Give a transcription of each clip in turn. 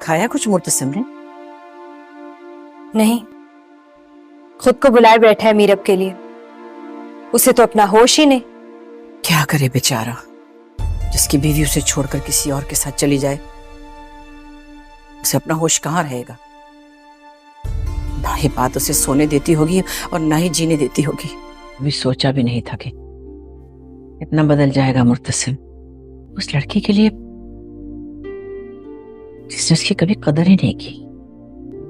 کھایا کچھ مرتسم نے؟ نہیں، خود کو بلائے بیٹھا ہے میرب کے لیے، اسے تو اپنا ہوش ہی نہیں۔ کیا کرے بیچارہ، جس کی بیوی اسے چھوڑ کر کسی اور کے ساتھ چلی جائے، اسے اپنا ہوش کہاں رہے گا؟ نہ ہی بات اسے سونے دیتی ہوگی اور نہ ہی جینے دیتی ہوگی۔ ابھی سوچا بھی نہیں تھا کہ اتنا بدل جائے گا مرتسم، اس لڑکی کے لیے جس نے اس کی کبھی قدر ہی نہیں کی۔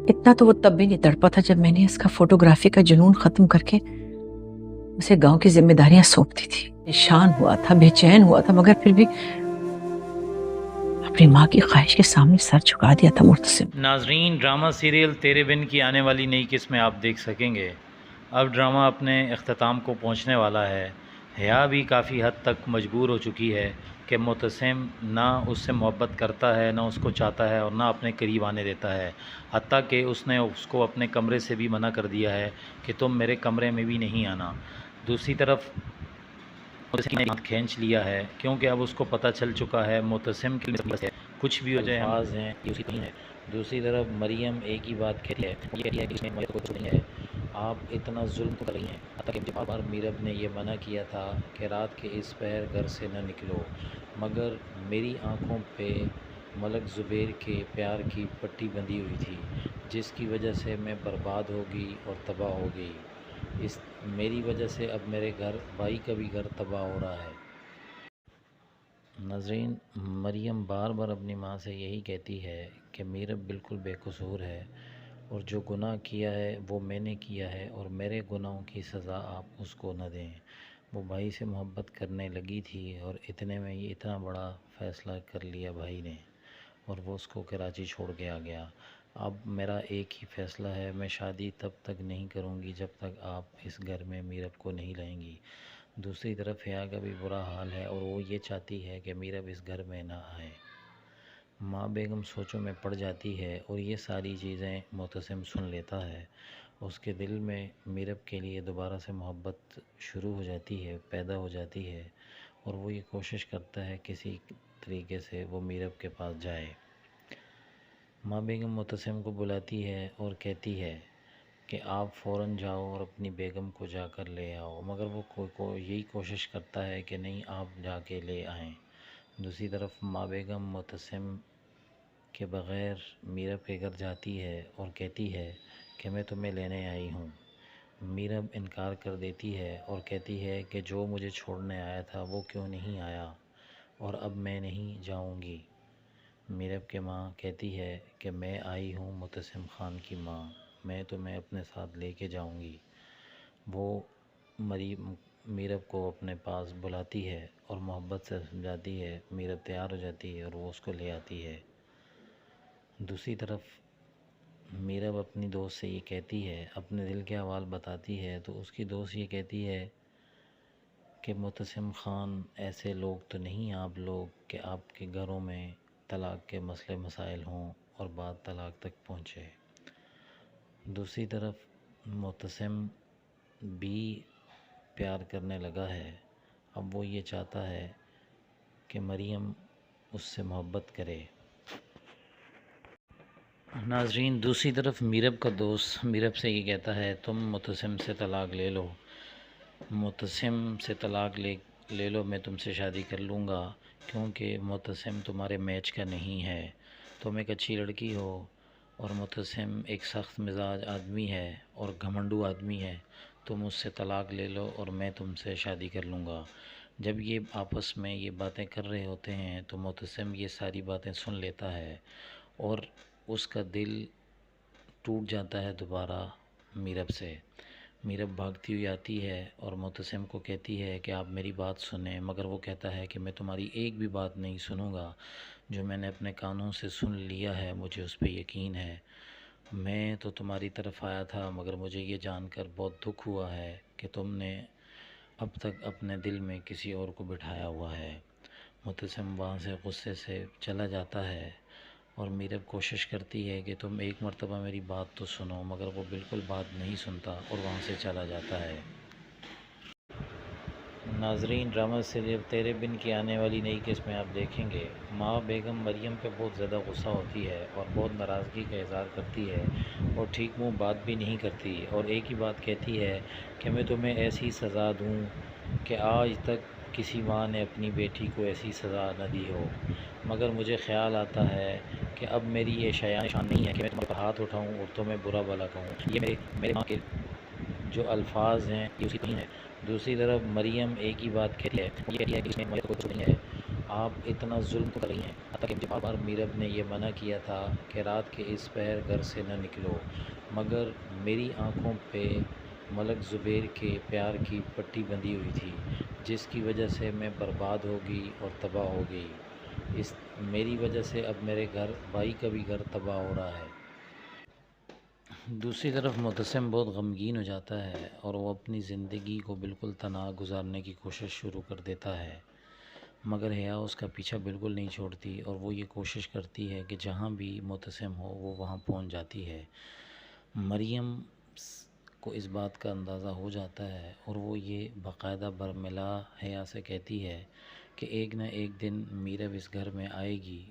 اتنا تو وہ تب بھی نہیں تڑپا تھا جب میں نے اس کا فوٹوگرافی کا جنون ختم کر کے اسے گاؤں کی ذمہ داریاں سونپ دی تھی۔ پریشان ہوا تھا، بے چین ہوا تھا، مگر پھر بھی اپنی ماں کی خواہش کے سامنے سر جھکا دیا تھا مرتسم۔ ناظرین، ڈرامہ سیریل تیرے بن کی آنے والی نئی قسمیں آپ دیکھ سکیں گے۔ اب ڈرامہ اپنے اختتام کو پہنچنے والا ہے۔ حیا بھی کافی حد تک مجبور ہو چکی ہے کہ معتصم نہ اس سے محبت کرتا ہے، نہ اس کو چاہتا ہے اور نہ اپنے قریب آنے دیتا ہے، حتیٰ کہ اس نے اس کو اپنے کمرے سے بھی منع کر دیا ہے کہ تم میرے کمرے میں بھی نہیں آنا۔ دوسری طرف معتصم نے ہاتھ کھینچ لیا ہے کیونکہ اب اس کو پتہ چل چکا ہے معتصم کی کچھ بھی الفاظ ہیں یہ اسی نہیں ہے۔ دوسری طرف مریم ایک ہی بات کہتی ہے، یہ کہتی ہے کہ اس نے میرے کو چھوڑ دیا ہے، آپ اتنا ظلم کر رہی ہیں، حتیٰ کہ بار بار میرب نے یہ منع کیا تھا کہ رات کے اس پہر گھر سے نہ نکلو، مگر میری آنکھوں پہ ملک زبیر کے پیار کی پٹی بندھی ہوئی تھی جس کی وجہ سے میں برباد ہو گئی اور تباہ ہو گئی۔ میری وجہ سے اب میرے گھر بھائی کا بھی گھر تباہ ہو رہا ہے۔ ناظرین، مریم بار بار اپنی ماں سے یہی کہتی ہے کہ میرب بالکل بے قصور ہے اور جو گناہ کیا ہے وہ میں نے کیا ہے اور میرے گناہوں کی سزا آپ اس کو نہ دیں۔ وہ بھائی سے محبت کرنے لگی تھی اور اتنے میں یہ اتنا بڑا فیصلہ کر لیا بھائی نے اور وہ اس کو کراچی چھوڑ کے آ گیا۔ اب میرا ایک ہی فیصلہ ہے، میں شادی تب تک نہیں کروں گی جب تک آپ اس گھر میں میرب کو نہیں لائیں گی۔ دوسری طرف حیا کا بھی برا حال ہے اور وہ یہ چاہتی ہے کہ میرب اس گھر میں نہ آئے۔ ماں بیگم سوچوں میں پڑ جاتی ہے اور یہ ساری چیزیں معتصم سن لیتا ہے۔ اس کے دل میں میرب کے لیے دوبارہ سے محبت شروع ہو جاتی ہے، پیدا ہو جاتی ہے اور وہ یہ کوشش کرتا ہے کسی طریقے سے وہ میرب کے پاس جائے۔ ماں بیگم معتصم کو بلاتی ہے اور کہتی ہے کہ آپ فوراً جاؤ اور اپنی بیگم کو جا کر لے آؤ، مگر وہ یہی کوشش کرتا ہے کہ نہیں آپ جا کے لے آئیں۔ دوسری طرف ماں بیگم معتصم کے بغیر میرب کے گھر جاتی ہے اور کہتی ہے کہ میں تمہیں لینے آئی ہوں۔ میرب انکار کر دیتی ہے اور کہتی ہے کہ جو مجھے چھوڑنے آیا تھا وہ کیوں نہیں آیا اور اب میں نہیں جاؤں گی۔ میرب کے ماں کہتی ہے کہ میں آئی ہوں معتصم خان کی ماں، میں تمہیں اپنے ساتھ لے کے جاؤں گی۔ وہ میرب کو اپنے پاس بلاتی ہے اور محبت سے سمجھاتی ہے، میرب تیار ہو جاتی ہے اور وہ اس کو لے آتی ہے۔ دوسری طرف میرب اپنی دوست سے یہ کہتی ہے، اپنے دل کے احوال بتاتی ہے تو اس کی دوست یہ کہتی ہے کہ معتصم خان ایسے لوگ تو نہیں آپ لوگ کہ آپ کے گھروں میں طلاق کے مسئلے مسائل ہوں اور بات طلاق تک پہنچے۔ دوسری طرف معتصم بھی پیار کرنے لگا ہے، اب وہ یہ چاہتا ہے کہ مریم اس سے محبت کرے۔ ناظرین، دوسری طرف میرب کا دوست میرب سے یہ کہتا ہے تم معتصم سے طلاق لے لو، معتصم سے طلاق لے لو، میں تم سے شادی کر لوں گا کیونکہ معتصم تمہارے میچ کا نہیں ہے۔ تم ایک اچھی لڑکی ہو اور معتصم ایک سخت مزاج آدمی ہے اور گھمنڈو آدمی ہے، تم اس سے طلاق لے لو اور میں تم سے شادی کر لوں گا۔ جب یہ آپس میں یہ باتیں کر رہے ہوتے ہیں تو معتصم یہ ساری باتیں سن لیتا ہے اور اس کا دل ٹوٹ جاتا ہے دوبارہ میرب سے۔ میرب بھاگتی ہوئی آتی ہے اور معتصم کو کہتی ہے کہ آپ میری بات سنیں، مگر وہ کہتا ہے کہ میں تمہاری ایک بھی بات نہیں سنوں گا، جو میں نے اپنے کانوں سے سن لیا ہے مجھے اس پہ یقین ہے۔ میں تو تمہاری طرف آیا تھا مگر مجھے یہ جان کر بہت دکھ ہوا ہے کہ تم نے اب تک اپنے دل میں کسی اور کو بٹھایا ہوا ہے۔ معتصم وہاں سے غصے سے چلا جاتا ہے اور میرب کوشش کرتی ہے کہ تم ایک مرتبہ میری بات تو سنو، مگر وہ بالکل بات نہیں سنتا اور وہاں سے چلا جاتا ہے۔ ناظرین، ڈرامہ سیریل تیرے بن کی آنے والی نئی قسط میں آپ دیکھیں گے ماں بیگم مریم پہ بہت زیادہ غصہ ہوتی ہے اور بہت ناراضگی کا اظہار کرتی ہے اور ٹھیک منہ بات بھی نہیں کرتی، اور ایک ہی بات کہتی ہے کہ میں تمہیں ایسی سزا دوں کہ آج تک کسی ماں نے اپنی بیٹی کو ایسی سزا نہ دی ہو، مگر مجھے خیال آتا ہے کہ اب میری یہ شایان شان نہیں ہے کہ میں تمہارے پر ہاتھ اٹھاؤں اور تمہیں برا بھلا کہوں۔ یہ میرے ماں کے جو الفاظ ہیں یہ اسی نہیں ہے۔ دوسری طرف مریم ایک ہی بات کہتی ہے، یہ کہتی ہے کہ اس میں میرے کو کچھ نہیں ہے، آپ اتنا ظلم کر رہی ہیں، حتیٰ کہ مجھے بار بار میرب نے یہ منع کیا تھا کہ رات کے اس پہر گھر سے نہ نکلو، مگر میری آنکھوں پہ ملک زبیر کے پیار کی پٹی بندھی ہوئی تھی، جس کی وجہ سے میں برباد ہو گئی اور تباہ ہو گئی۔ میری وجہ سے اب میرے گھر بھائی کا بھی گھر تباہ ہو رہا ہے۔ دوسری طرف معتصم بہت غمگین ہو جاتا ہے اور وہ اپنی زندگی کو بالکل تنہا گزارنے کی کوشش شروع کر دیتا ہے، مگر حیا اس کا پیچھا بالکل نہیں چھوڑتی اور وہ یہ کوشش کرتی ہے کہ جہاں بھی معتصم ہو وہ وہاں پہنچ جاتی ہے۔ مریم کو اس بات کا اندازہ ہو جاتا ہے اور وہ یہ باقاعدہ برملا حیا سے کہتی ہے کہ ایک نہ ایک دن میرب اس گھر میں آئے گی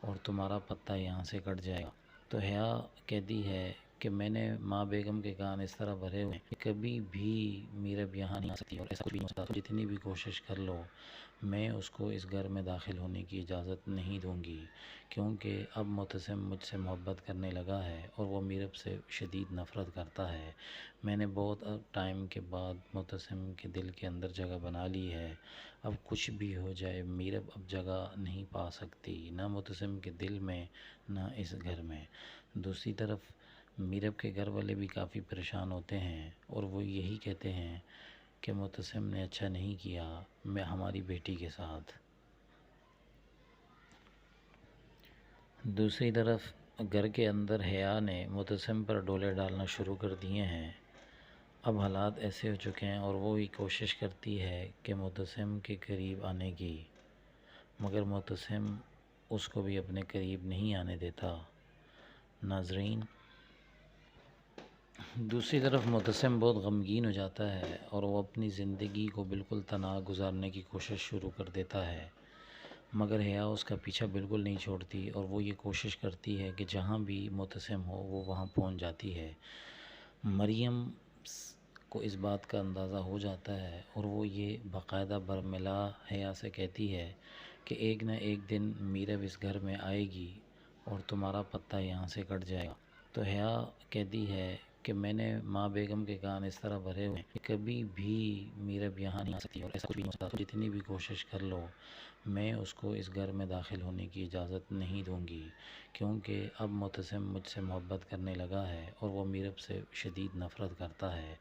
اور تمہارا پتہ یہاں سے کٹ جائے گا۔ تو حیا کہتی ہے کہ میں نے ماں بیگم کے کان اس طرح بھرے ہوئے ہیں کہ کبھی بھی میرب یہاں نہیں آ سکتی اور ایسا کچھ بھی نہیں ہو سکتا، جتنی بھی کوشش کر لو میں اس کو اس گھر میں داخل ہونے کی اجازت نہیں دوں گی، کیونکہ اب معتصم مجھ سے محبت کرنے لگا ہے اور وہ میرب سے شدید نفرت کرتا ہے۔ میں نے بہت ٹائم کے بعد معتصم کے دل کے اندر جگہ بنا لی ہے، اب کچھ بھی ہو جائے میرب اب جگہ نہیں پا سکتی، نہ معتصم کے دل میں نہ اس گھر میں۔ دوسری طرف میرب کے گھر والے بھی کافی پریشان ہوتے ہیں اور وہ یہی کہتے ہیں کہ معتصم نے اچھا نہیں کیا میں ہماری بیٹی کے ساتھ۔ دوسری طرف گھر کے اندر حیا نے معتصم پر ڈولے ڈالنا شروع کر دیے ہیں۔ اب حالات ایسے ہو چکے ہیں اور وہ بھی کوشش کرتی ہے کہ معتصم کے قریب آنے کی، مگر معتصم اس کو بھی اپنے قریب نہیں آنے دیتا۔ ناظرین، دوسری طرف معتصم بہت غمگین ہو جاتا ہے اور وہ اپنی زندگی کو بالکل تنہا گزارنے کی کوشش شروع کر دیتا ہے، مگر حیا اس کا پیچھا بالکل نہیں چھوڑتی اور وہ یہ کوشش کرتی ہے کہ جہاں بھی معتصم ہو وہ وہاں پہنچ جاتی ہے۔ مریم کو اس بات کا اندازہ ہو جاتا ہے اور وہ یہ باقاعدہ برملا حیا سے کہتی ہے کہ ایک نہ ایک دن میرب اس گھر میں آئے گی اور تمہارا پتہ یہاں سے کٹ جائے گا۔ تو حیا کہتی ہے کہ میں نے ماں بیگم کے کان اس طرح بھرے ہوئے ہیں کہ کبھی بھی میرب یہاں نہیں آ سکتی اور ایسا کچھ بھی نہیں ہو سکتا، جتنی بھی کوشش کر لو میں اس کو اس گھر میں داخل ہونے کی اجازت نہیں دوں گی، کیونکہ اب معتصم مجھ سے محبت کرنے لگا ہے اور وہ میرب سے شدید نفرت کرتا ہے۔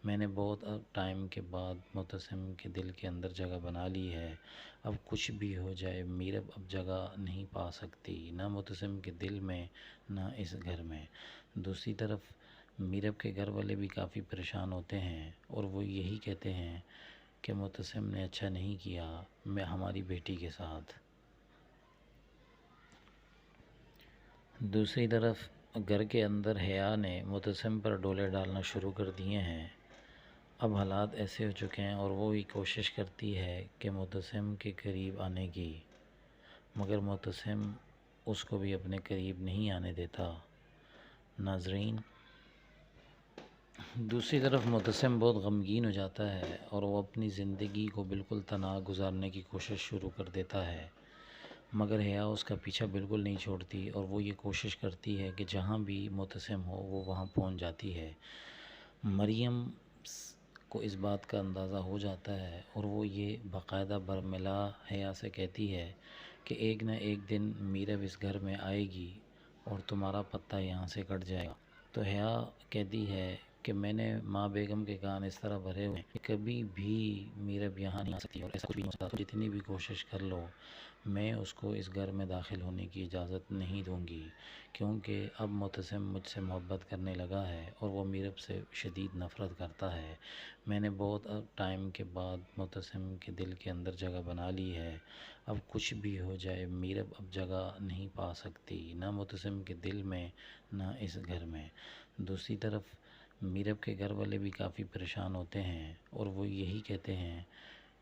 میں نے بہت ٹائم کے بعد معتصم کے دل کے اندر جگہ بنا لی ہے، اب کچھ بھی ہو جائے میرب اب جگہ نہیں پا سکتی، نہ معتصم کے دل میں نہ اس گھر میں۔ دوسری طرف میرب کے گھر والے بھی کافی پریشان ہوتے ہیں اور وہ یہی کہتے ہیں کہ معتصم نے اچھا نہیں کیا میں ہماری بیٹی کے ساتھ۔ دوسری طرف گھر کے اندر حیا نے معتصم پر ڈولے ڈالنا شروع کر دیے ہیں۔ اب حالات ایسے ہو چکے ہیں اور وہ بھی کوشش کرتی ہے کہ معتصم کے قریب آنے کی، مگر معتصم اس کو بھی اپنے قریب نہیں آنے دیتا۔ ناظرین، دوسری طرف معتصم بہت غمگین ہو جاتا ہے اور وہ اپنی زندگی کو بالکل تنہا گزارنے کی کوشش شروع کر دیتا ہے، مگر حیا اس کا پیچھا بالکل نہیں چھوڑتی اور وہ یہ کوشش کرتی ہے کہ جہاں بھی معتصم ہو وہ وہاں پہنچ جاتی ہے۔ مریم کو اس بات کا اندازہ ہو جاتا ہے اور وہ یہ باقاعدہ برملا حیا سے کہتی ہے کہ ایک نہ ایک دن میرب اس گھر میں آئے گی اور تمہارا پتہ یہاں سے کٹ جائے گا۔ تو حیا کہتی ہے کہ میں نے ماں بیگم کے کان اس طرح بھرے ہوئے ہیں کہ کبھی بھی میرب یہاں نہیں آ سکتی اور ایسا کچھ بھی نہیں ہو سکتا. جتنی بھی کوشش کر لو میں اس کو اس گھر میں داخل ہونے کی اجازت نہیں دوں گی، کیونکہ اب معتصم مجھ سے محبت کرنے لگا ہے اور وہ میرب سے شدید نفرت کرتا ہے. میں نے بہت ٹائم کے بعد معتصم کے دل کے اندر جگہ بنا لی ہے. اب کچھ بھی ہو جائے میرب اب جگہ نہیں پا سکتی، نہ معتصم کے دل میں نہ اس گھر میں. دوسری طرف میرب کے گھر والے بھی کافی پریشان ہوتے ہیں اور وہ یہی کہتے ہیں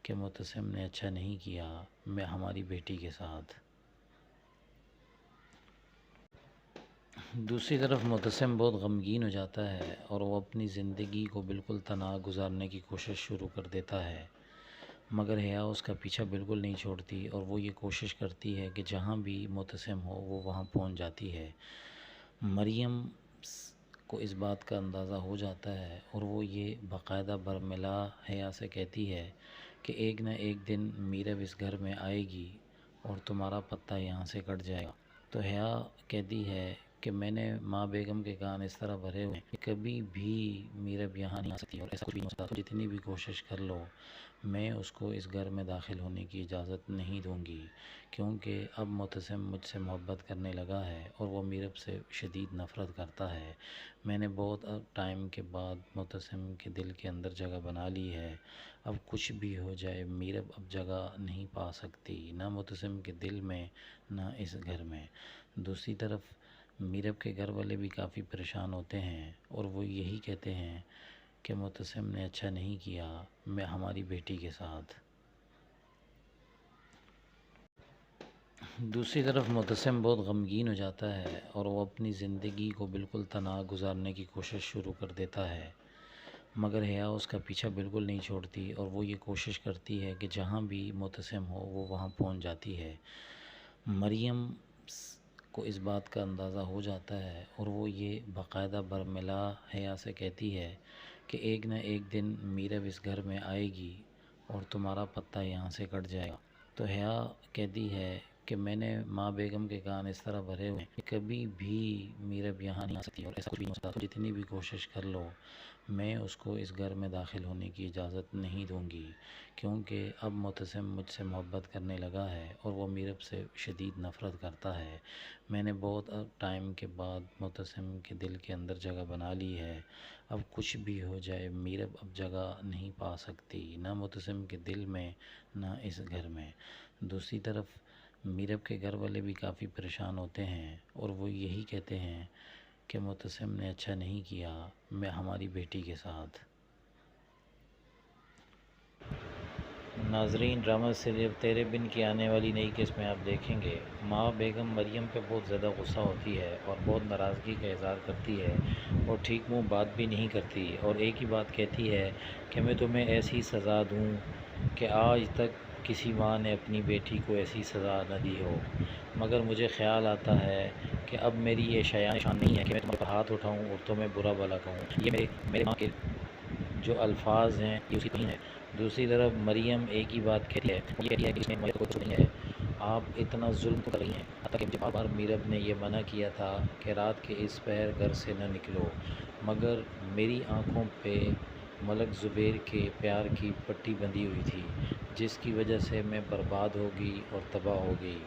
کہ معتصم نے اچھا نہیں کیا میں ہماری بیٹی کے ساتھ. دوسری طرف معتصم بہت غمگین ہو جاتا ہے اور وہ اپنی زندگی کو بالکل تنہا گزارنے کی کوشش شروع کر دیتا ہے، مگر حیا اس کا پیچھا بالکل نہیں چھوڑتی اور وہ یہ کوشش کرتی ہے کہ جہاں بھی معتصم ہو وہ وہاں پہنچ جاتی ہے. مریم کو اس بات کا اندازہ ہو جاتا ہے اور وہ یہ باقاعدہ برملا حیا سے کہتی ہے کہ ایک نہ ایک دن میرب اس گھر میں آئے گی اور تمہارا پتہ یہاں سے کٹ جائے گا. تو حیا کہتی ہے کہ میں نے ماں بیگم کے کان اس طرح بھرے ہوئے ہیں کہ کبھی بھی میرب یہاں نہیں آ سکتی اور ایسا کچھ بھی نہیں ہو سکتا. جتنی بھی کوشش کر لو میں اس کو اس گھر میں داخل ہونے کی اجازت نہیں دوں گی، کیونکہ اب معتصم مجھ سے محبت کرنے لگا ہے اور وہ میرب سے شدید نفرت کرتا ہے. میں نے بہت ٹائم کے بعد معتصم کے دل کے اندر جگہ بنا لی ہے. اب کچھ بھی ہو جائے میرب اب جگہ نہیں پا سکتی، نہ معتصم کے دل میں نہ اس گھر میں. دوسری طرف میرب کے گھر والے بھی کافی پریشان ہوتے ہیں اور وہ یہی کہتے ہیں کہ معتصم نے اچھا نہیں کیا میں ہماری بیٹی کے ساتھ. دوسری طرف معتصم بہت غمگین ہو جاتا ہے اور وہ اپنی زندگی کو بالکل تنہا گزارنے کی کوشش شروع کر دیتا ہے، مگر حیا اس کا پیچھا بالکل نہیں چھوڑتی اور وہ یہ کوشش کرتی ہے کہ جہاں بھی معتصم ہو وہ وہاں پہنچ جاتی ہے. مریم کو اس بات کا اندازہ ہو جاتا ہے اور وہ یہ باقاعدہ برملا حیا سے کہتی ہے کہ ایک نہ ایک دن میرب اس گھر میں آئے گی اور تمہارا پتہ یہاں سے کٹ جائے گا. تو حیا کہتی ہے کہ میں نے ماں بیگم کے کان اس طرح بھرے ہوئے ہیں کہ کبھی بھی میرب یہاں نہیں آ سکتی اور ایسا کچھ بھی نہیں ہو سکتا. جتنی بھی کوشش کر لو میں اس کو اس گھر میں داخل ہونے کی اجازت نہیں دوں گی، کیونکہ اب معتصم مجھ سے محبت کرنے لگا ہے اور وہ میرب سے شدید نفرت کرتا ہے. میں نے بہت ٹائم کے بعد معتصم کے دل کے اندر جگہ بنا لی ہے. اب کچھ بھی ہو جائے میرب اب جگہ نہیں پا سکتی، نہ معتصم کے دل میں نہ اس گھر میں. دوسری طرف میرب کے گھر والے بھی کافی پریشان ہوتے ہیں اور وہ یہی کہتے ہیں کہ معتصم نے اچھا نہیں کیا میں ہماری بیٹی کے ساتھ. ناظرین، ڈرامہ سیریل تیرے بن کی آنے والی نئی قسط میں آپ دیکھیں گے ماں بیگم مریم پہ بہت زیادہ غصہ ہوتی ہے اور بہت ناراضگی کا اظہار کرتی ہے اور ٹھیک منہ بات بھی نہیں کرتی اور ایک ہی بات کہتی ہے کہ میں تمہیں ایسی سزا دوں کہ آج تک کسی ماں نے اپنی بیٹی کو ایسی سزا نہ دی ہو. مگر مجھے خیال آتا ہے کہ اب میری یہ شان نہیں ہے کہ میں تمہارے پر ہاتھ اٹھاؤں اور تمہیں برا بھلا کہوں. یہ میرے ماں کے جو الفاظ ہیں یہ اسی نہیں ہے. دوسری طرف مریم ایک ہی بات کہتی ہے، یہ کہتی ہے کہ اس میں کوئی قصور نہیں ہے، آپ اتنا ظلم کر رہی ہیں. حتیٰ کہ مجھے بار بار میرب نے یہ منع کیا تھا کہ رات کے اس پہر گھر سے نہ نکلو، مگر میری آنکھوں پہ ملک زبیر کے پیار کی پٹی بندھی ہوئی تھی جس کی وجہ سے میں برباد ہو گئی اور تباہ ہو گئی.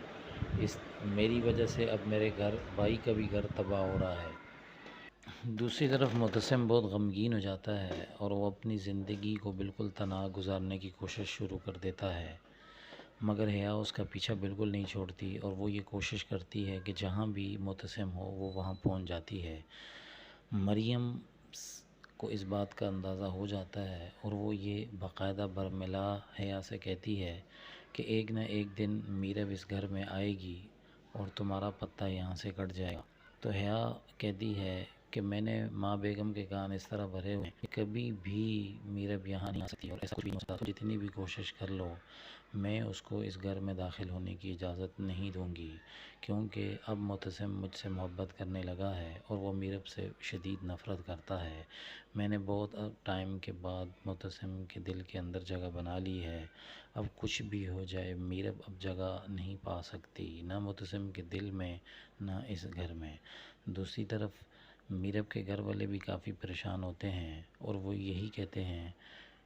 میری وجہ سے اب میرے گھر بھائی کا بھی گھر تباہ ہو رہا ہے. دوسری طرف معتصم بہت غمگین ہو جاتا ہے اور وہ اپنی زندگی کو بالکل تنہا گزارنے کی کوشش شروع کر دیتا ہے، مگر حیا اس کا پیچھا بالکل نہیں چھوڑتی اور وہ یہ کوشش کرتی ہے کہ جہاں بھی معتصم ہو وہ وہاں پہنچ جاتی ہے. مریم کو اس بات کا اندازہ ہو جاتا ہے اور وہ یہ باقاعدہ برملا حیا سے کہتی ہے کہ ایک نہ ایک دن میرب اس گھر میں آئے گی اور تمہارا پتہ یہاں سے کٹ جائے گا. تو حیا کہتی ہے کہ میں نے ماں بیگم کے کان اس طرح بھرے ہوئے ہیں کہ کبھی بھی میرب یہاں نہیں آ سکتی اور ایسا کچھ بھی نہیں ہو سکتا. جتنی بھی کوشش کر لو میں اس کو اس گھر میں داخل ہونے کی اجازت نہیں دوں گی، کیونکہ اب معتصم مجھ سے محبت کرنے لگا ہے اور وہ میرب سے شدید نفرت کرتا ہے. میں نے بہت ٹائم کے بعد معتصم کے دل کے اندر جگہ بنا لی ہے. اب کچھ بھی ہو جائے میرب اب جگہ نہیں پا سکتی، نہ معتصم کے دل میں نہ اس گھر میں. دوسری طرف میرب کے گھر والے بھی کافی پریشان ہوتے ہیں اور وہ یہی کہتے ہیں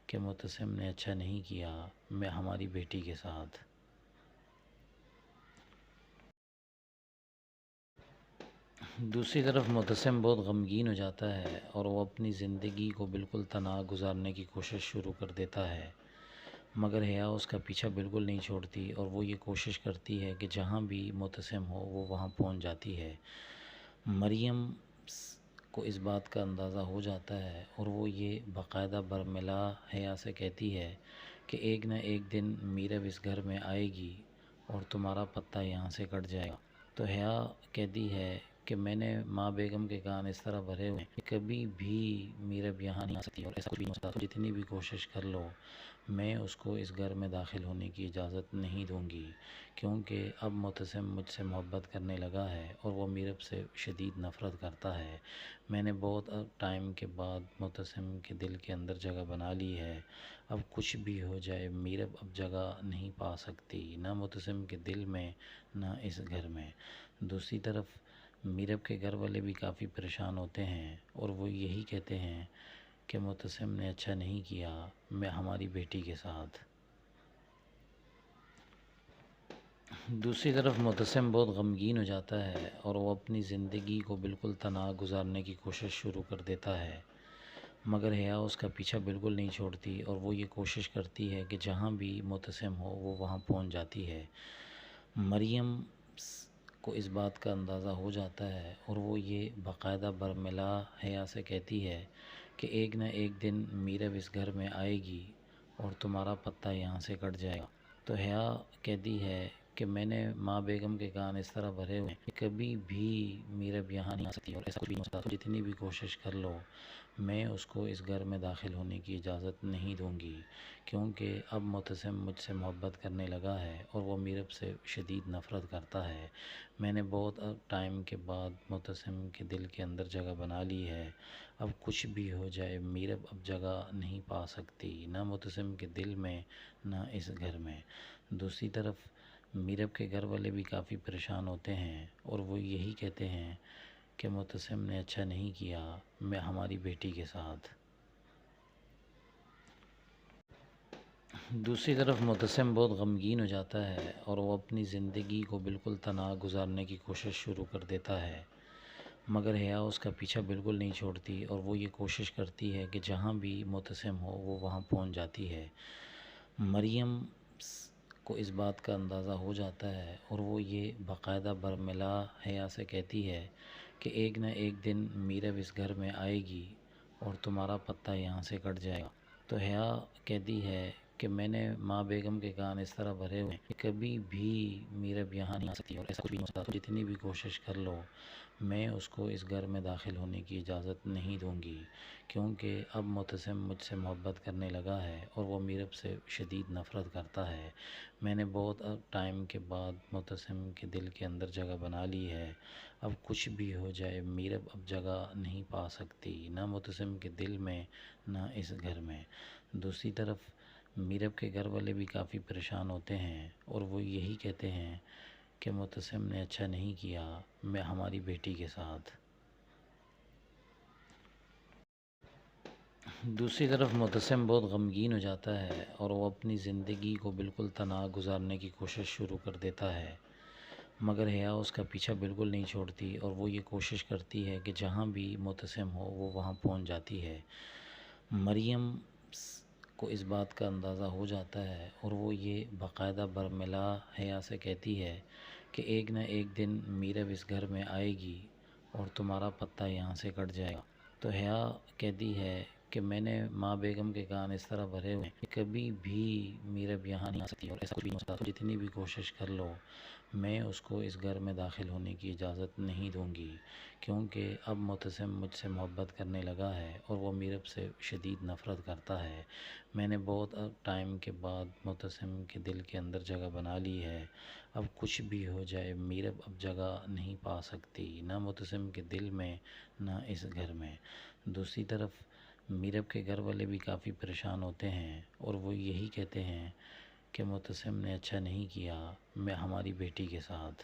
کہ معتصم نے اچھا نہیں کیا میں ہماری بیٹی کے ساتھ۔ دوسری طرف معتصم بہت غمگین ہو جاتا ہے اور وہ اپنی زندگی کو بالکل تنہا گزارنے کی کوشش شروع کر دیتا ہے، مگر حیا اس کا پیچھا بالکل نہیں چھوڑتی اور وہ یہ کوشش کرتی ہے کہ جہاں بھی معتصم ہو وہ وہاں پہنچ جاتی ہے۔ مریم کو اس بات کا اندازہ ہو جاتا ہے اور وہ یہ باقاعدہ برملا حیا سے کہتی ہے کہ ایک نہ ایک دن میرب اس گھر میں آئے گی اور تمہارا پتہ یہاں سے کٹ جائے گا۔ تو حیا کہتی ہے کہ میں نے ماں بیگم کے کان اس طرح بھرے ہوئے ہیں کہ کبھی بھی میرب یہاں نہیں آ سکتی اور ایسا کچھ بھی نہیں ہو سکتا، جتنی بھی کوشش کر لو میں اس کو اس گھر میں داخل ہونے کی اجازت نہیں دوں گی، کیونکہ اب معتصم مجھ سے محبت کرنے لگا ہے اور وہ میرب سے شدید نفرت کرتا ہے۔ میں نے بہت ٹائم کے بعد معتصم کے دل کے اندر جگہ بنا لی ہے، اب کچھ بھی ہو جائے میرب اب جگہ نہیں پا سکتی، نہ معتصم کے دل میں نہ اس گھر میں۔ دوسری طرف میرب کے گھر والے بھی کافی پریشان ہوتے ہیں اور وہ یہی کہتے ہیں کہ معتصم نے اچھا نہیں کیا میں ہماری بیٹی کے ساتھ۔ دوسری طرف معتصم بہت غمگین ہو جاتا ہے اور وہ اپنی زندگی کو بالکل تنہا گزارنے کی کوشش شروع کر دیتا ہے، مگر حیا اس کا پیچھا بالکل نہیں چھوڑتی اور وہ یہ کوشش کرتی ہے کہ جہاں بھی معتصم ہو وہ وہاں پہنچ جاتی ہے۔ مریم کو اس بات کا اندازہ ہو جاتا ہے اور وہ یہ باقاعدہ برملا حیا سے کہتی ہے کہ ایک نہ ایک دن میرب اس گھر میں آئے گی اور تمہارا پتہ یہاں سے کٹ جائے گا۔ تو حیا کہتی ہے کہ میں نے ماں بیگم کے کان اس طرح بھرے ہوئے ہیں کہ کبھی بھی میرب یہاں نہیں آ سکتی اور ایسا کچھ بھی نہیں ہو سکتا، جتنی بھی کوشش کر لو میں اس کو اس گھر میں داخل ہونے کی اجازت نہیں دوں گی، کیونکہ اب معتصم مجھ سے محبت کرنے لگا ہے اور وہ میرب سے شدید نفرت کرتا ہے۔ میں نے بہت ٹائم کے بعد معتصم کے دل کے اندر جگہ بنا لی ہے، اب کچھ بھی ہو جائے میرب اب جگہ نہیں پا سکتی، نہ معتصم کے دل میں نہ اس گھر میں۔ دوسری طرف میرب کے گھر والے بھی کافی پریشان ہوتے ہیں اور وہ یہی کہتے ہیں کہ معتصم نے اچھا نہیں کیا میں ہماری بیٹی کے ساتھ۔ دوسری طرف معتصم بہت غمگین ہو جاتا ہے اور وہ اپنی زندگی کو بالکل تنہا گزارنے کی کوشش شروع کر دیتا ہے، مگر حیا اس کا پیچھا بالکل نہیں چھوڑتی اور وہ یہ کوشش کرتی ہے کہ جہاں بھی معتصم ہو وہ وہاں پہنچ جاتی ہے۔ مریم کو اس بات کا اندازہ ہو جاتا ہے اور وہ یہ باقاعدہ برملا حیا سے کہتی ہے کہ ایک نہ ایک دن میرب اس گھر میں آئے گی اور تمہارا پتہ یہاں سے کٹ جائے گا۔ تو حیا کہتی ہے کہ میں نے ماں بیگم کے کان اس طرح بھرے ہوئے ہیں کہ کبھی بھی میرب یہاں نہیں آ سکتی اور ایسا کچھ بھی نہیں ہو سکتا، جتنی بھی کوشش کر لو میں اس کو اس گھر میں داخل ہونے کی اجازت نہیں دوں گی، کیونکہ اب معتصم مجھ سے محبت کرنے لگا ہے اور وہ میرب سے شدید نفرت کرتا ہے۔ میں نے بہت ٹائم کے بعد معتصم کے دل کے اندر جگہ بنا لی ہے، اب کچھ بھی ہو جائے میرب اب جگہ نہیں پا سکتی، نہ معتصم کے دل میں نہ اس گھر میں۔ دوسری طرف میرب کے گھر والے بھی کافی پریشان ہوتے ہیں اور وہ یہی کہتے ہیں کہ معتصم نے اچھا نہیں کیا میں ہماری بیٹی کے ساتھ۔ دوسری طرف معتصم بہت غمگین ہو جاتا ہے اور وہ اپنی زندگی کو بالکل تنہا گزارنے کی کوشش شروع کر دیتا ہے، مگر حیا اس کا پیچھا بالکل نہیں چھوڑتی اور وہ یہ کوشش کرتی ہے کہ جہاں بھی معتصم ہو وہ وہاں پہنچ جاتی ہے۔ مریم کو اس بات کا اندازہ ہو جاتا ہے اور وہ یہ باقاعدہ برملا حیا سے کہتی ہے کہ ایک نہ ایک دن میرب اس گھر میں آئے گی اور تمہارا پتہ یہاں سے کٹ جائے گا۔ تو حیا کہتی ہے کہ میں نے ماں بیگم کے کان اس طرح بھرے ہوئے ہیں کہ کبھی بھی میرب یہاں نہیں آ سکتی اور ایسا کچھ بھی نہیں ہو سکتا، جتنی بھی کوشش کر لو میں اس کو اس گھر میں داخل ہونے کی اجازت نہیں دوں گی، کیونکہ اب معتصم مجھ سے محبت کرنے لگا ہے اور وہ میرب سے شدید نفرت کرتا ہے۔ میں نے بہت ٹائم کے بعد معتصم کے دل کے اندر جگہ بنا لی ہے، اب کچھ بھی ہو جائے میرب اب جگہ نہیں پا سکتی، نہ معتصم کے دل میں نہ اس گھر میں۔ دوسری طرف میرب کے گھر والے بھی کافی پریشان ہوتے ہیں اور وہ یہی کہتے ہیں کہ معتصم نے اچھا نہیں کیا میں ہماری بیٹی کے ساتھ۔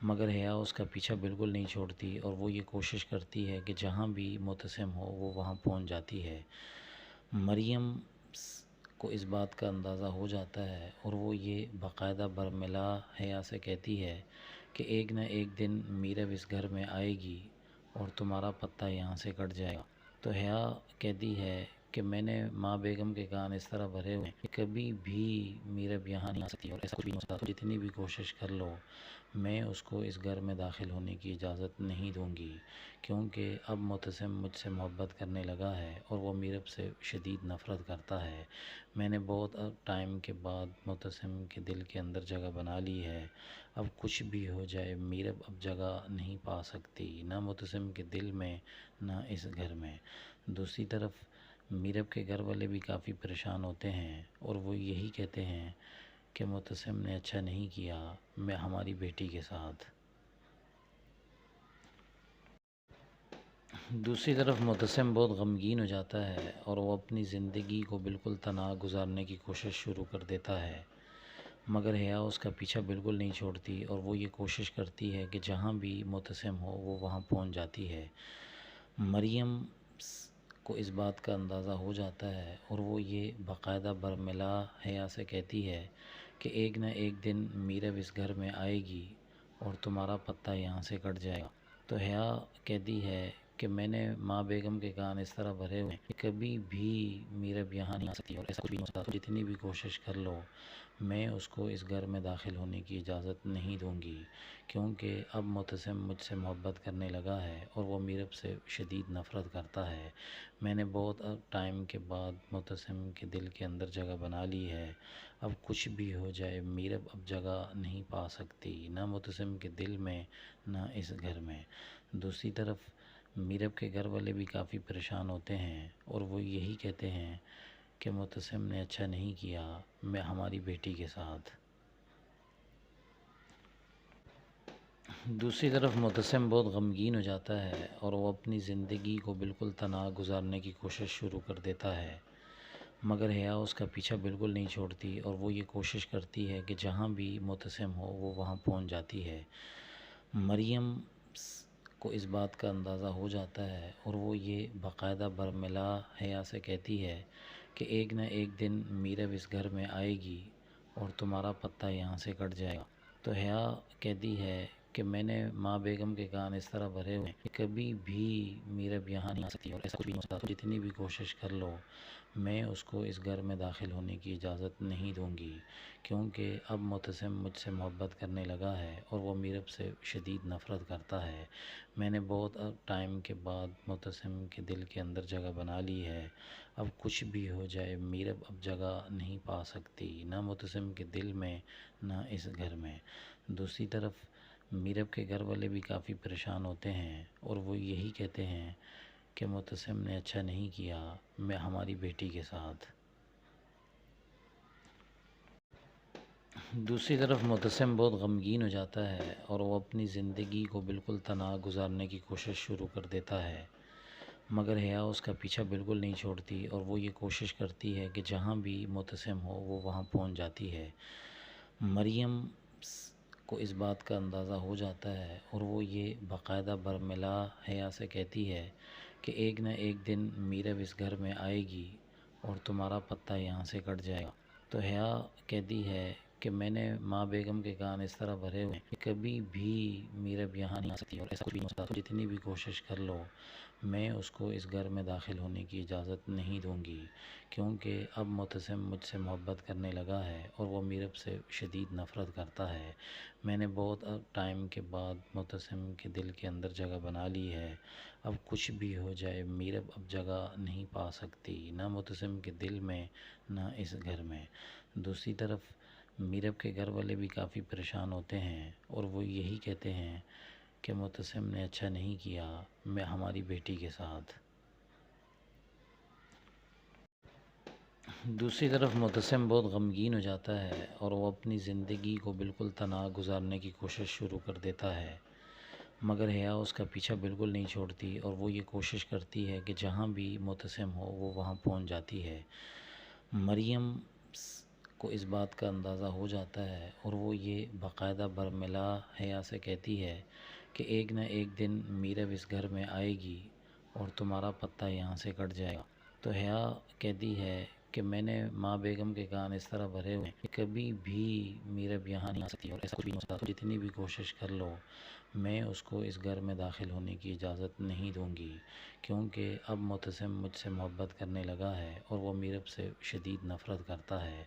مگر حیا اس کا پیچھا بالکل نہیں چھوڑتی اور وہ یہ کوشش کرتی ہے کہ جہاں بھی معتصم ہو وہ وہاں پہنچ جاتی ہے۔ مریم کو اس بات کا اندازہ ہو جاتا ہے اور وہ یہ باقاعدہ برملا حیا سے کہتی ہے کہ ایک نہ ایک دن میرب اس گھر میں آئے گی اور تمہارا پتہ یہاں سے کٹ جائے گا۔ تو حیا کہتی ہے کہ میں نے ماں بیگم کے کان اس طرح بھرے ہوئے ہیں کہ کبھی بھی میرب یہاں نہیں آ سکتی اور ایسا کچھ بھی نہیں ہو سکتا، جتنی بھی کوشش کر لو میں اس کو اس گھر میں داخل ہونے کی اجازت نہیں دوں گی، کیونکہ اب معتصم مجھ سے محبت کرنے لگا ہے اور وہ میرب سے شدید نفرت کرتا ہے۔ میں نے بہت ٹائم کے بعد معتصم کے دل کے اندر جگہ بنا لی ہے، اب کچھ بھی ہو جائے میرب اب جگہ نہیں پا سکتی، نہ معتصم کے دل میں نہ اس گھر میں۔ دوسری طرف میرب کے گھر والے بھی کافی پریشان ہوتے ہیں اور وہ یہی کہتے ہیں کہ معتصم نے اچھا نہیں کیا میں ہماری بیٹی کے ساتھ۔ دوسری طرف معتصم بہت غمگین ہو جاتا ہے اور وہ اپنی زندگی کو بالکل تنہا گزارنے کی کوشش شروع کر دیتا ہے، مگر حیا اس کا پیچھا بالکل نہیں چھوڑتی اور وہ یہ کوشش کرتی ہے کہ جہاں بھی معتصم ہو وہ وہاں پہنچ جاتی ہے۔ مریم کو اس بات کا اندازہ ہو جاتا ہے اور وہ یہ باقاعدہ برملا حیا سے کہتی ہے کہ ایک نہ ایک دن میرب اس گھر میں آئے گی اور تمہارا پتہ یہاں سے کٹ جائے گا۔ تو حیا کہتی ہے کہ میں نے ماں بیگم کے کان اس طرح بھرے ہوئے ہیں کہ کبھی بھی میرب یہاں نہیں آ سکتی اور ایسا کچھ بھی نہیں ہو سکتا، جتنی بھی کوشش کر لو میں اس کو اس گھر میں داخل ہونے کی اجازت نہیں دوں گی، کیونکہ اب معتصم مجھ سے محبت کرنے لگا ہے اور وہ میرب سے شدید نفرت کرتا ہے۔ میں نے بہت ٹائم کے بعد معتصم کے دل کے اندر جگہ بنا لی ہے، اب کچھ بھی ہو جائے میرب اب جگہ نہیں پا سکتی، نہ معتصم کے دل میں نہ اس گھر میں۔ دوسری طرف میرب کے گھر والے بھی کافی پریشان ہوتے ہیں اور وہ یہی کہتے ہیں کہ معتصم نے اچھا نہیں کیا میں ہماری بیٹی کے ساتھ۔ دوسری طرف معتصم بہت غمگین ہو جاتا ہے اور وہ اپنی زندگی کو بالکل تنہا گزارنے کی کوشش شروع کر دیتا ہے، مگر حیا اس کا پیچھا بالکل نہیں چھوڑتی اور وہ یہ کوشش کرتی ہے کہ جہاں بھی معتصم ہو وہ وہاں پہنچ جاتی ہے۔ مریم کو اس بات کا اندازہ ہو جاتا ہے اور وہ یہ باقاعدہ برملا حیا سے کہتی ہے کہ ایک نہ ایک دن میرب اس گھر میں آئے گی اور تمہارا پتہ یہاں سے کٹ جائے گا۔ تو حیا کہتی ہے کہ میں نے ماں بیگم کے کان اس طرح بھرے ہوئے ہیں کہ کبھی بھی میرب یہاں نہیں آ سکتی اور ایسا کچھ بھی نہیں ہو سکتا، جتنی بھی کوشش کر لو میں اس کو اس گھر میں داخل ہونے کی اجازت نہیں دوں گی، کیونکہ اب معتصم مجھ سے محبت کرنے لگا ہے اور وہ میرب سے شدید نفرت کرتا ہے۔ میں نے بہت ٹائم کے بعد معتصم کے دل کے اندر جگہ بنا لی ہے، اب کچھ بھی ہو جائے میرب اب جگہ نہیں پا سکتی، نہ معتصم کے دل میں نہ اس گھر میں۔ دوسری طرف میرب کے گھر والے بھی کافی پریشان ہوتے ہیں اور وہ یہی کہتے ہیں کہ معتصم نے اچھا نہیں کیا میں ہماری بیٹی کے ساتھ۔ دوسری طرف معتصم بہت غمگین ہو جاتا ہے اور وہ اپنی زندگی کو بالکل تنہا گزارنے کی کوشش شروع کر دیتا ہے، مگر حیا اس کا پیچھا بالکل نہیں چھوڑتی اور وہ یہ کوشش کرتی ہے کہ جہاں بھی معتصم ہو وہ وہاں پہنچ جاتی ہے۔ مریم کو اس بات کا اندازہ ہو جاتا ہے اور وہ یہ باقاعدہ برملا حیا سے کہتی ہے کہ ایک نہ ایک دن میرب اس گھر میں آئے گی اور تمہارا پتہ یہاں سے کٹ جائے گا۔ تو حیا کہتی ہے کہ میں نے ماں بیگم کے کان اس طرح بھرے ہوئے ہیں کہ کبھی بھی میرب یہاں نہیں آ سکتی اور ایسا کچھ بھی نہیں ہو سکتا، جتنی بھی کوشش کر لو میں اس کو اس گھر میں داخل ہونے کی اجازت نہیں دوں گی، کیونکہ اب معتصم مجھ سے محبت کرنے لگا ہے اور وہ میرب سے شدید نفرت کرتا ہے۔ میں نے بہت ٹائم کے بعد معتصم کے دل کے اندر جگہ بنا لی ہے، اب کچھ بھی ہو جائے میرب اب جگہ نہیں پا سکتی، نہ معتصم کے دل میں نہ اس گھر میں۔ دوسری طرف میرب کے گھر والے بھی کافی پریشان ہوتے ہیں اور وہ یہی کہتے ہیں کہ معتصم نے اچھا نہیں کیا میں ہماری بیٹی کے ساتھ۔ دوسری طرف معتصم بہت غمگین ہو جاتا ہے اور وہ اپنی زندگی کو بالکل تنہا گزارنے کی کوشش شروع کر دیتا ہے، مگر حیا اس کا پیچھا بالکل نہیں چھوڑتی اور وہ یہ کوشش کرتی ہے کہ جہاں بھی معتصم ہو وہ وہاں پہنچ جاتی ہے۔ مریم کو اس بات کا اندازہ ہو جاتا ہے اور وہ یہ باقاعدہ برملا حیا سے کہتی ہے کہ ایک نہ ایک دن میرب اس گھر میں آئے گی اور تمہارا پتہ یہاں سے کٹ جائے گا۔ تو حیا کہتی ہے کہ میں نے ماں بیگم کے کان اس طرح بھرے ہوئے ہیں کہ کبھی بھی میرب یہاں نہیں آ سکتی اور ایسا کچھ بھی نہیں ہو سکتا، جتنی بھی کوشش کر لو میں اس کو اس گھر میں داخل ہونے کی اجازت نہیں دوں گی، کیونکہ اب معتصم مجھ سے محبت کرنے لگا ہے اور وہ میرب سے شدید نفرت کرتا ہے۔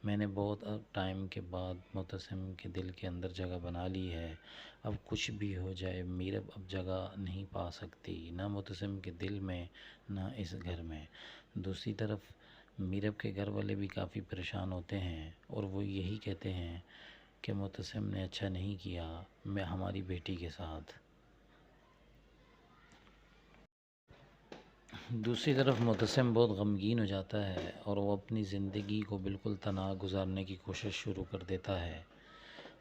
میں نے بہت ٹائم کے بعد معتصم کے دل کے اندر جگہ بنا لی ہے، اب کچھ بھی ہو جائے میرب اب جگہ نہیں پا سکتی، نہ معتصم کے دل میں نہ اس گھر میں۔ دوسری طرف میرب کے گھر والے بھی کافی پریشان ہوتے ہیں اور وہ یہی کہتے ہیں کہ معتصم نے اچھا نہیں کیا میں ہماری بیٹی کے ساتھ۔ دوسری طرف معتصم بہت غمگین ہو جاتا ہے اور وہ اپنی زندگی کو بالکل تنہا گزارنے کی کوشش شروع کر دیتا ہے،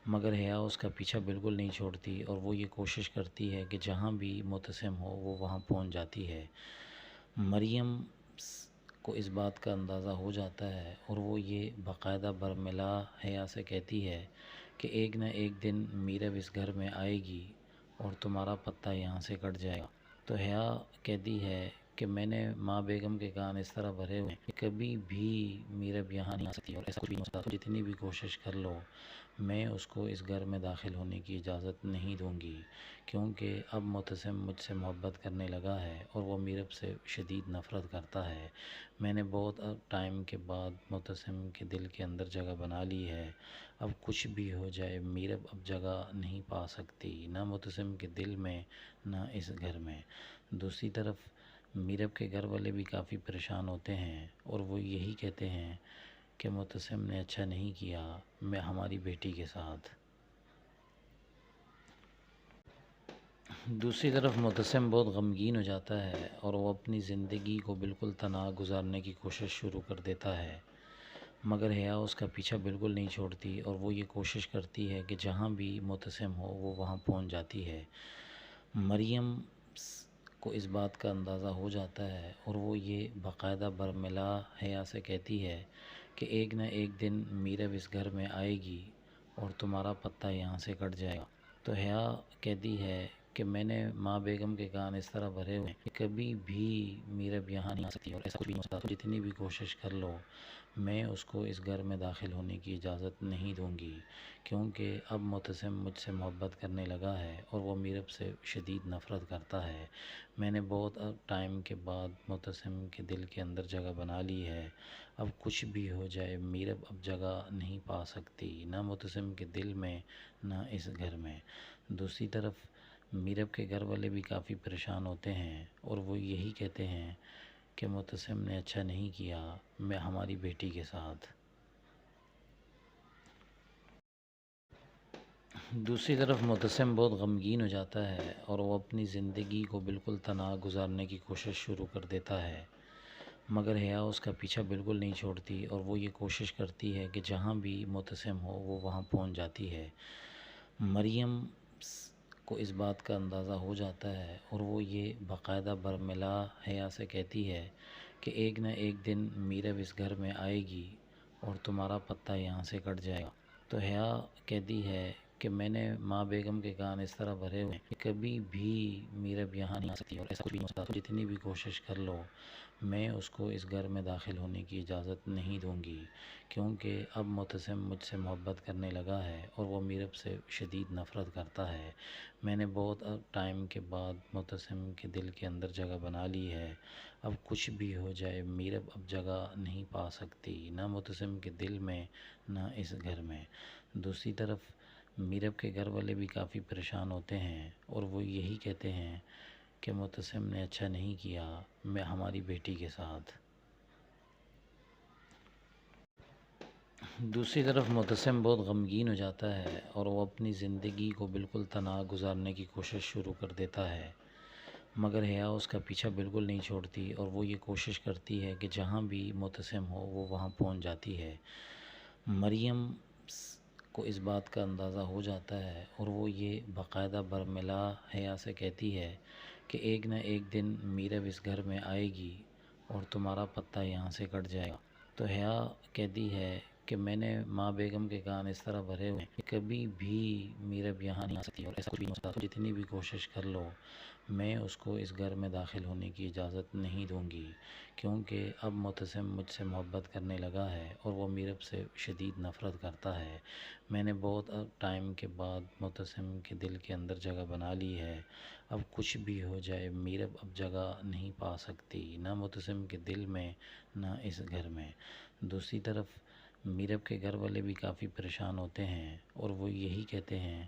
مگر حیا اس کا پیچھا بالکل نہیں چھوڑتی اور وہ یہ کوشش کرتی ہے کہ جہاں بھی معتصم ہو وہ وہاں پہنچ جاتی ہے۔ مریم کو اس بات کا اندازہ ہو جاتا ہے اور وہ یہ باقاعدہ برملا حیا سے کہتی ہے کہ ایک نہ ایک دن میرب اس گھر میں آئے گی اور تمہارا پتہ یہاں سے کٹ جائے گا۔ تو حیا کہتی ہے کہ میں نے ماں بیگم کے کان اس طرح بھرے ہوئے ہیں کہ کبھی بھی میرب یہاں نہیں آ سکتی اور ایسا کچھ بھی نہیں ہو سکتا، جتنی بھی کوشش کر لو میں اس کو اس گھر میں داخل ہونے کی اجازت نہیں دوں گی، کیونکہ اب معتصم مجھ سے محبت کرنے لگا ہے اور وہ میرب سے شدید نفرت کرتا ہے۔ میں نے بہت ٹائم کے بعد معتصم کے دل کے اندر جگہ بنا لی ہے، اب کچھ بھی ہو جائے میرب اب جگہ نہیں پا سکتی، نہ معتصم کے دل میں نہ اس گھر میں۔ دوسری طرف میرب کے گھر والے بھی کافی پریشان ہوتے ہیں اور وہ یہی کہتے ہیں کہ معتصم نے اچھا نہیں کیا میں ہماری بیٹی کے ساتھ۔ دوسری طرف معتصم بہت غمگین ہو جاتا ہے اور وہ اپنی زندگی کو بالکل تنہا گزارنے کی کوشش شروع کر دیتا ہے، مگر حیا اس کا پیچھا بالکل نہیں چھوڑتی اور وہ یہ کوشش کرتی ہے کہ جہاں بھی معتصم ہو وہ وہاں پہنچ جاتی ہے۔ مریم کو اس بات کا اندازہ ہو جاتا ہے اور وہ یہ باقاعدہ برملا حیا سے کہتی ہے کہ ایک نہ ایک دن میرب اس گھر میں آئے گی اور تمہارا پتہ یہاں سے کٹ جائے گا۔ تو حیا کہتی ہے کہ میں نے ماں بیگم کے کان اس طرح بھرے ہوئے ہیں کہ کبھی بھی میرب یہاں نہیں آ سکتی اور ایسا کچھ بھی نہیں ہو سکتا، جتنی بھی کوشش کر لو میں اس کو اس گھر میں داخل ہونے کی اجازت نہیں دوں گی، کیونکہ اب معتصم مجھ سے محبت کرنے لگا ہے اور وہ میرب سے شدید نفرت کرتا ہے۔ میں نے بہت ٹائم کے بعد معتصم کے دل کے اندر جگہ بنا لی ہے، اب کچھ بھی ہو جائے میرب اب جگہ نہیں پا سکتی، نہ معتصم کے دل میں نہ اس گھر میں۔ دوسری طرف میرب کے گھر والے بھی کافی پریشان ہوتے ہیں اور وہ یہی کہتے ہیں کہ معتصم نے اچھا نہیں کیا میں ہماری بیٹی کے ساتھ۔ دوسری طرف معتصم بہت غمگین ہو جاتا ہے اور وہ اپنی زندگی کو بالکل تنہا گزارنے کی کوشش شروع کر دیتا ہے، مگر حیا اس کا پیچھا بالکل نہیں چھوڑتی اور وہ یہ کوشش کرتی ہے کہ جہاں بھی معتصم ہو وہ وہاں پہنچ جاتی ہے۔ مریم کو اس بات کا اندازہ ہو جاتا ہے اور وہ یہ باقاعدہ برملا حیا سے کہتی ہے کہ ایک نہ ایک دن میرب اس گھر میں آئے گی اور تمہارا پتہ یہاں سے کٹ جائے گا۔ تو حیا کہتی ہے کہ میں نے ماں بیگم کے کان اس طرح بھرے ہوئے ہیں کہ کبھی بھی میرب یہاں نہیں آ سکتی اور ایسا کچھ بھی نہیں ہو سکتا، جتنی بھی کوشش کر لو میں اس کو اس گھر میں داخل ہونے کی اجازت نہیں دوں گی، کیونکہ اب معتصم مجھ سے محبت کرنے لگا ہے اور وہ میرب سے شدید نفرت کرتا ہے۔ میں نے بہت ٹائم کے بعد معتصم کے دل کے اندر جگہ بنا لی ہے، اب کچھ بھی ہو جائے میرب اب جگہ نہیں پا سکتی، نہ معتصم کے دل میں نہ اس گھر میں۔ دوسری طرف میرب کے گھر والے بھی کافی پریشان ہوتے ہیں اور وہ یہی کہتے ہیں کہ معتصم نے اچھا نہیں کیا میں ہماری بیٹی کے ساتھ۔ دوسری طرف معتصم بہت غمگین ہو جاتا ہے اور وہ اپنی زندگی کو بالکل تنہا گزارنے کی کوشش شروع کر دیتا ہے، مگر حیا اس کا پیچھا بالکل نہیں چھوڑتی اور وہ یہ کوشش کرتی ہے کہ جہاں بھی معتصم ہو وہ وہاں پہنچ جاتی ہے۔ مریم کو اس بات کا اندازہ ہو جاتا ہے اور وہ یہ باقاعدہ برملا حیا سے کہتی ہے کہ ایک نہ ایک دن میرب اس گھر میں آئے گی اور تمہارا پتہ یہاں سے کٹ جائے گا۔ تو حیا کہتی ہے کہ میں نے ماں بیگم کے کان اس طرح بھرے ہوئے ہیں کہ کبھی بھی میرب یہاں نہیں آ سکتی اور ایسا کچھ بھی نہیں ہو سکتا. جتنی بھی کوشش کر لو میں اس کو اس گھر میں داخل ہونے کی اجازت نہیں دوں گی، کیونکہ اب معتصم مجھ سے محبت کرنے لگا ہے اور وہ میرب سے شدید نفرت کرتا ہے. میں نے بہت ٹائم کے بعد معتصم کے دل کے اندر جگہ بنا لی ہے. اب کچھ بھی ہو جائے میرب اب جگہ نہیں پا سکتی، نہ معتصم کے دل میں نہ اس گھر میں. دوسری طرف میرب کے گھر والے بھی کافی پریشان ہوتے ہیں اور وہ یہی کہتے ہیں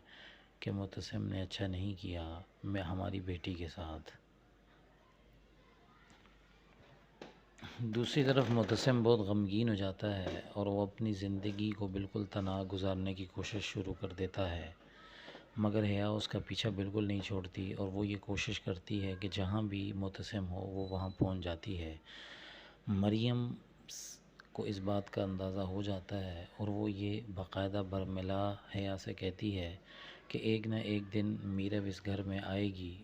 کہ معتصم نے اچھا نہیں کیا میں ہماری بیٹی کے ساتھ. دوسری طرف معتصم بہت غمگین ہو جاتا ہے اور وہ اپنی زندگی کو بالکل تنہا گزارنے کی کوشش شروع کر دیتا ہے، مگر حیا اس کا پیچھا بالکل نہیں چھوڑتی اور وہ یہ کوشش کرتی ہے کہ جہاں بھی معتصم ہو وہ وہاں پہنچ جاتی ہے. مریم کو اس بات کا اندازہ ہو جاتا ہے اور وہ یہ باقاعدہ برملا حیا سے کہتی ہے کہ ایک نہ ایک دن میرب اس گھر میں آئے گی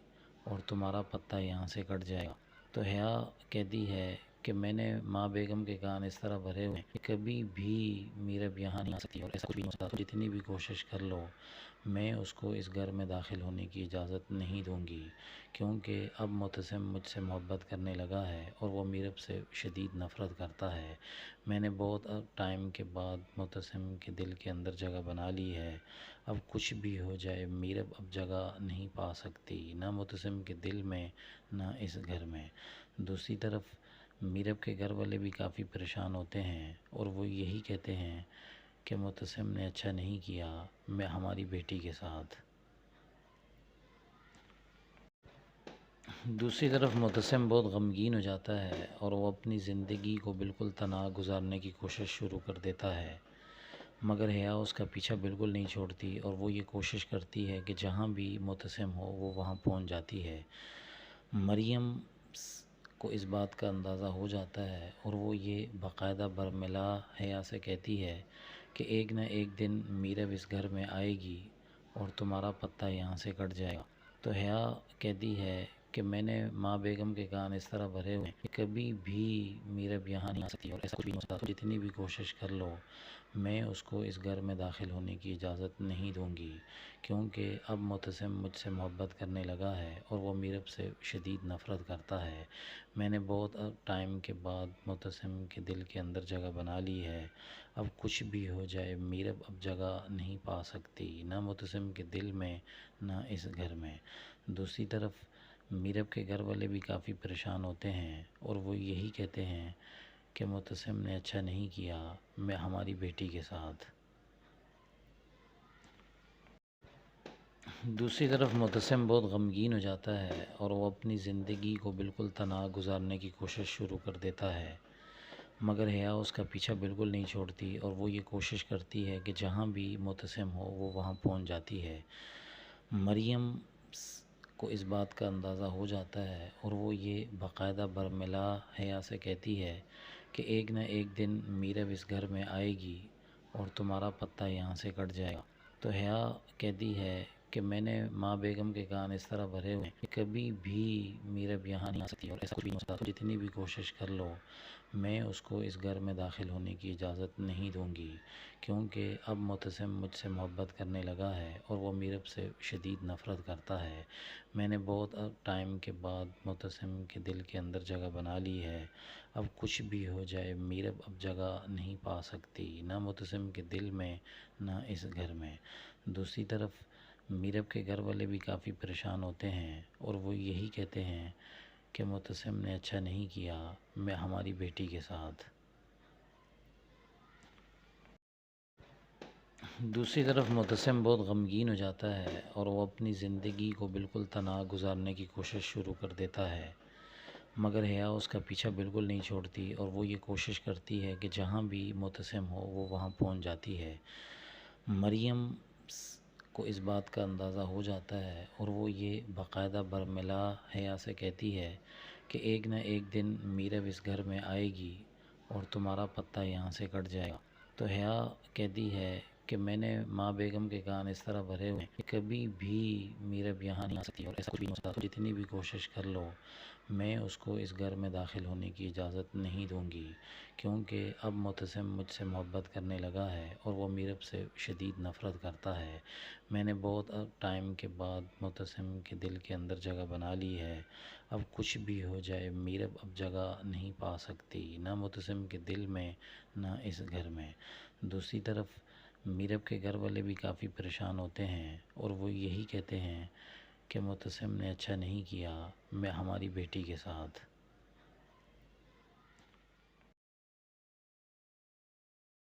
اور تمہارا پتہ یہاں سے کٹ جائے گا. تو حیا کہتی ہے کہ میں نے ماں بیگم کے کان اس طرح بھرے ہوئے ہیں کہ کبھی بھی میرب یہاں نہیں آ سکتی اور ایسا کچھ بھی نہیں ہو سکتا. جتنی بھی کوشش کر لو میں اس کو اس گھر میں داخل ہونے کی اجازت نہیں دوں گی، کیونکہ اب معتصم مجھ سے محبت کرنے لگا ہے اور وہ میرب سے شدید نفرت کرتا ہے. میں نے بہت ٹائم کے بعد معتصم کے دل کے اندر جگہ بنا لی ہے. اب کچھ بھی ہو جائے میرب اب جگہ نہیں پا سکتی، نہ معتصم کے دل میں نہ اس گھر میں. دوسری طرف میرب کے گھر والے بھی کافی پریشان ہوتے ہیں اور وہ یہی کہتے ہیں کہ معتصم نے اچھا نہیں کیا میں ہماری بیٹی کے ساتھ. دوسری طرف معتصم بہت غمگین ہو جاتا ہے اور وہ اپنی زندگی کو بالکل تنہا گزارنے کی کوشش شروع کر دیتا ہے، مگر حیا اس کا پیچھا بالکل نہیں چھوڑتی اور وہ یہ کوشش کرتی ہے کہ جہاں بھی معتصم ہو وہ وہاں پہنچ جاتی ہے. مریم کو اس بات کا اندازہ ہو جاتا ہے اور وہ یہ باقاعدہ برملا حیا سے کہتی ہے کہ ایک نہ ایک دن میرب اس گھر میں آئے گی اور تمہارا پتہ یہاں سے کٹ جائے گا. تو حیا کہتی ہے کہ میں نے ماں بیگم کے کان اس طرح بھرے ہوئے ہیں کہ کبھی بھی میرب یہاں نہیں آ سکتی اور ایسا کچھ بھی نہیں ہو سکتا. جتنی بھی کوشش کر لو میں اس کو اس گھر میں داخل ہونے کی اجازت نہیں دوں گی، کیونکہ اب معتصم مجھ سے محبت کرنے لگا ہے اور وہ میرب سے شدید نفرت کرتا ہے. میں نے بہت ٹائم کے بعد معتصم کے دل کے اندر جگہ بنا لی ہے. اب کچھ بھی ہو جائے میرب اب جگہ نہیں پا سکتی، نہ معتصم کے دل میں نہ اس گھر میں. دوسری طرف میرب کے گھر والے بھی کافی پریشان ہوتے ہیں اور وہ یہی کہتے ہیں کہ معتصم نے اچھا نہیں کیا میں ہماری بیٹی کے ساتھ. دوسری طرف معتصم بہت غمگین ہو جاتا ہے اور وہ اپنی زندگی کو بالکل تنہا گزارنے کی کوشش شروع کر دیتا ہے، مگر حیا اس کا پیچھا بالکل نہیں چھوڑتی اور وہ یہ کوشش کرتی ہے کہ جہاں بھی معتصم ہو وہ وہاں پہنچ جاتی ہے. مریم کو اس بات کا اندازہ ہو جاتا ہے اور وہ یہ باقاعدہ برملا حیا سے کہتی ہے کہ ایک نہ ایک دن میرب اس گھر میں آئے گی اور تمہارا پتہ یہاں سے کٹ جائے گا. تو حیا کہتی ہے کہ میں نے ماں بیگم کے کان اس طرح بھرے ہوئے ہیں کہ کبھی بھی میرب یہاں نہیں آ سکتی اور ایسا کچھ بھی نہیں ہو سکتا. جتنی بھی کوشش کر لو میں اس کو اس گھر میں داخل ہونے کی اجازت نہیں دوں گی، کیونکہ اب معتصم مجھ سے محبت کرنے لگا ہے اور وہ میرب سے شدید نفرت کرتا ہے. میں نے بہت ٹائم کے بعد معتصم کے دل کے اندر جگہ بنا لی ہے. اب کچھ بھی ہو جائے میرب اب جگہ نہیں پا سکتی، نہ معتصم کے دل میں نہ اس گھر میں. دوسری طرف میرب کے گھر والے بھی کافی پریشان ہوتے ہیں اور وہ یہی کہتے ہیں کہ معتصم نے اچھا نہیں کیا میں ہماری بیٹی کے ساتھ. دوسری طرف معتصم بہت غمگین ہو جاتا ہے اور وہ اپنی زندگی کو بالکل تنہا گزارنے کی کوشش شروع کر دیتا ہے، مگر حیا اس کا پیچھا بالکل نہیں چھوڑتی اور وہ یہ کوشش کرتی ہے کہ جہاں بھی معتصم ہو وہ وہاں پہنچ جاتی ہے. مریم کو اس بات کا اندازہ ہو جاتا ہے اور وہ یہ باقاعدہ برملا حیا سے کہتی ہے کہ ایک نہ ایک دن میرب اس گھر میں آئے گی اور تمہارا پتہ یہاں سے کٹ جائے گا. تو حیا کہتی ہے کہ میں نے ماں بیگم کے کان اس طرح بھرے ہوئے ہیں کہ کبھی بھی میرب یہاں نہیں آ سکتی اور ایسا کچھ بھی نہیں ہو سکتا. جتنی بھی کوشش کر لو میں اس کو اس گھر میں داخل ہونے کی اجازت نہیں دوں گی، کیونکہ اب معتصم مجھ سے محبت کرنے لگا ہے اور وہ میرب سے شدید نفرت کرتا ہے. میں نے بہت ٹائم کے بعد معتصم کے دل کے اندر جگہ بنا لی ہے. اب کچھ بھی ہو جائے میرب اب جگہ نہیں پا سکتی، نہ معتصم کے دل میں نہ اس گھر میں. دوسری طرف میرب کے گھر والے بھی کافی پریشان ہوتے ہیں اور وہ یہی کہتے ہیں کہ معتصم نے اچھا نہیں کیا میں ہماری بیٹی کے ساتھ.